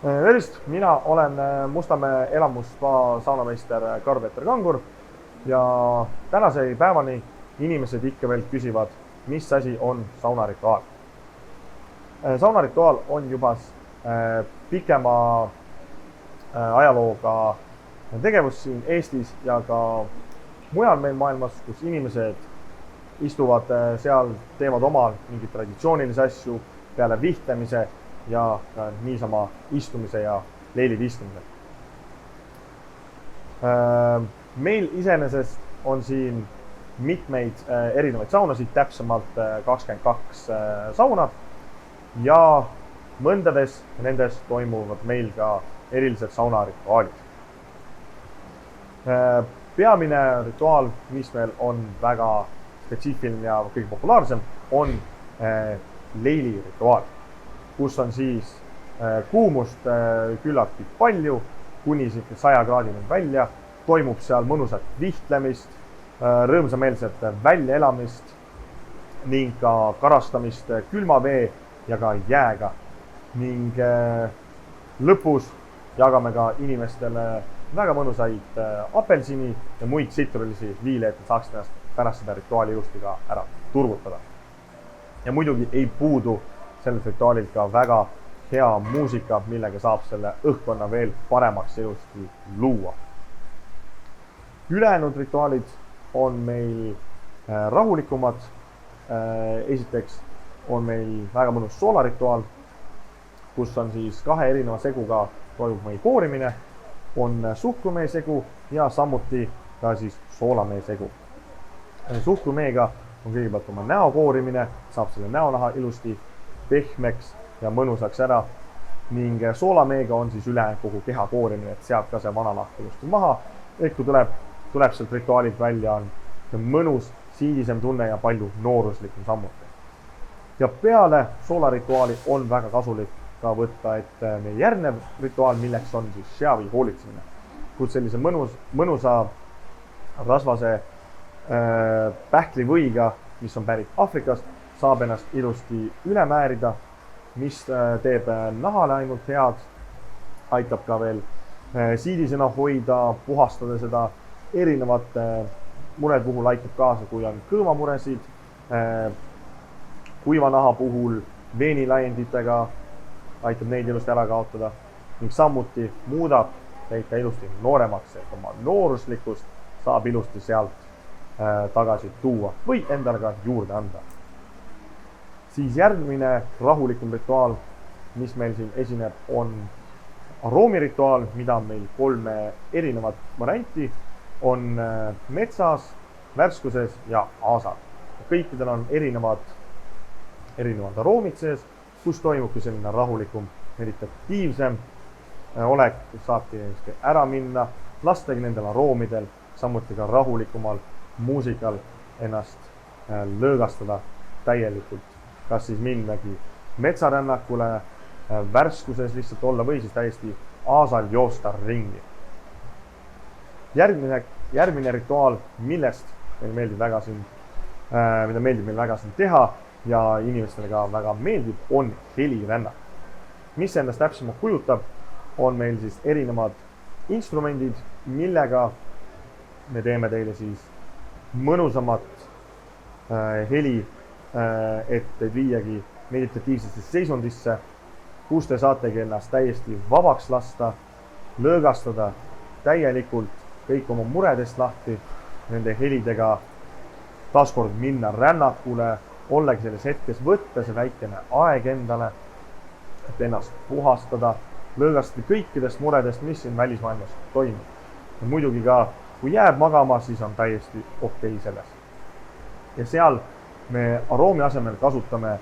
Tervist, mina olen Mustamäe elamusspa saunameister Karl-Peeter Kangur ja tänase päevani inimesed ikka veel küsivad, mis asi on saunarituaal. Saunarituaal on juba pikema ajalooga tegevus siin Eestis ja ka mujal meil maailmas, kus inimesed istuvad seal, teevad omal mingeid traditsioonilisi asju peale vihtlemise ja ka niisama istumise ja leilide istumise. Meil iseenesest on siin mitmeid erinevaid saunasid, täpsemalt 22 sauna ja mõndades nendest toimuvad meil ka erilised saunarituaalid. Peamine rituaal, mis meil on väga spetsiifiline ja kõige populaarsem, on leili rituaal, kus on siis kuumust küllaltki palju, kuni 100 kraadini välja, toimub seal mõnusat vihtlemist, rõõmsameelset väljaelamist ning ka karastamist külma vee ja ka jääga. Ning lõpus jagame ka inimestele väga mõnusaid apelsini ja muid sitrulisi viile, et nad saaksid ennast pärast seda rituaali ilusti ka ära turgutada. Ja muidugi ei puudu sellelt rituaalilt ka väga hea muusika, millega saab selle õhkkonna veel paremaks ilusti luua. Ülejäänud rituaalid on meil rahulikumad. Esiteks on meil väga mõnus soolarituaal, kus on siis kahe erineva seguga toimub meil koorimine, on suhkrumee segu ja samuti ka siis soolamee segu. Suhkrumeega on kõigepealt oma näo koorimine, saab selle näonaha ilusti pehmeks ja mõnusaks ära ning soolameega on siis üle kogu keha koorimine, et sealt ka see vananahk ilusti maha. Et kui tuleb sealt rituaalilt välja, on mõnus, siidisem tunne ja palju nooruslikum samuti. Ja peale soolarituaali on väga kasulik ka võtta, et meie järgnev rituaal, milleks on siis Xiavi hoolitsemine, kus sellise mõnusa rasvase pähklivõiga, mis on pärit Afrikast, saab ennast ilusti üle määrida, mis teeb nahale ainult head, aitab ka veel siidisena hoida, puhastada seda erinevate murede puhul, aitab kaasa, kui on kõõmamuresid, kuiva naha puhul veenilaienditega, aitab neid ilusti ära kaotada ning samuti muudab teid ka ilusti nooremaks, et oma nooruslikkust saab ilusti sealt tagasi tuua või endale ka juurde anda. Siis järgmine rahulikum rituaal, mis meil siin esineb, on aroomirituaal, mida on meil 3 erinevat varianti, on metsas, värskuses ja aasal. Kõikidel on erinevad aroomid sees, kus toimubki selline rahulikum, meditatiivsem olek, kus saabki ära minna, lastagi nendel aroomidel, samuti ka rahulikumal muusikal ennast lõõgastada täielikult. Kas siis minnagi metsarännakule, värskuses lihtsalt olla või siis täiesti aasal joosta ringi. Järgmine rituaal, mida meeldib meil väga siin teha ja inimestele ka väga meeldib, on helirännak. Mis endast täpsemalt kujutab, on meil siis erinevad instrumendid, millega me teeme teile siis mõnusamat heli, et teid viiagi meditatiivsesse seisundisse, kus te saategi ennast täiesti vabaks lasta, lõõgastada täielikult kõik oma muredest lahti, nende helidega taaskord minna rännakule, ollagi selles hetkes võtta see väikene aeg endale, et ennast puhastada, lõõgastada kõikidest muredest, mis siin välismaailmas toimub. Ja muidugi ka, kui jääb magama, siis on täiesti okei selles. Ja seal me aroomi asemel kasutame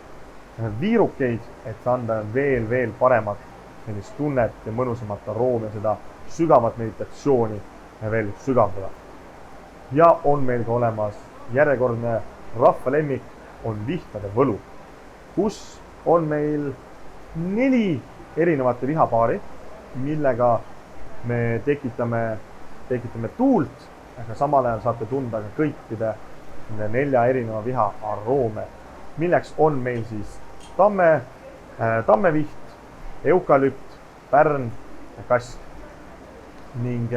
viirukeid, et anda veel paremat sellist tunnet ja mõnusamat aroomi ja seda sügavat meditatsiooni veel sügavdada. Ja on meil ka olemas järjekordne rahvalemmik, on vihtade võlu, kus on meil 4 erinevate vihapaari, millega me tekitame tuult, aga samal ajal saate tunda ka kõikide 4 erineva viha aroome, milleks on meil siis tammeviht, eukalüpt, pärn ja kask. Ning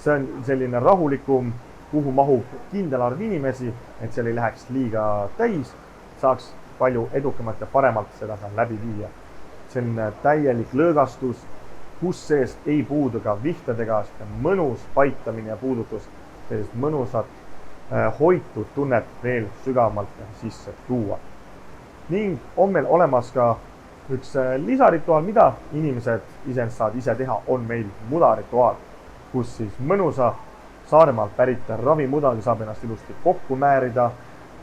see on selline rahulikum, kuhu mahub kindel arv inimesi, et seal ei läheks liiga täis, saaks palju edukamalt ja paremalt seda seal läbi viia. See on täielik lõõgastus, kus sees ei puudu ka vihtadega, mõnus paitamine ja puudutus, sellist mõnusat hoitud tunnet veel sügavamalt sisse tuua. Ning on meil olemas ka üks lisarituaal, mida inimesed iseenesest saavad ise teha, on meil mudarituaal, kus siis mõnusa Saaremaalt pärit ravimudagi saab ennast ilusti kokku määrida.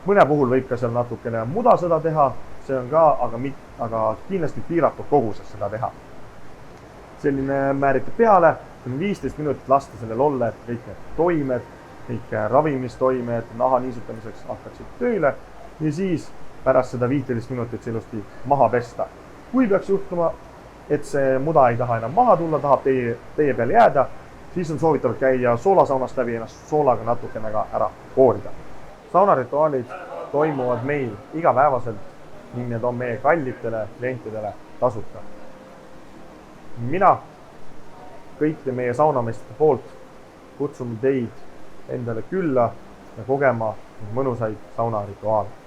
Mõne puhul võib ka seal natukene mudasõda teha, see on ka, aga kindlasti piiratud koguses seda teha. Selline määriti peale, 15 minutit lasta sellel olla, et kõik need toimed, kõik ravimistoimed naha niisutamiseks hakkaksid tööle ja siis pärast seda 15 minutit ilusti maha pesta. Kui peaks juhtuma, et see muda ei taha enam maha tulla, tahab teie peale jääda, siis on soovitav käia soolasaunast läbi ennast soolaga natukene ka ära koorida. Saunarituaalid toimuvad meil igapäevaselt ning need on meie kallitele klientidele tasuta. Mina kõikide meie saunameistite poolt kutsun teid endale külla ja kogema mõnusaid saunarituaale.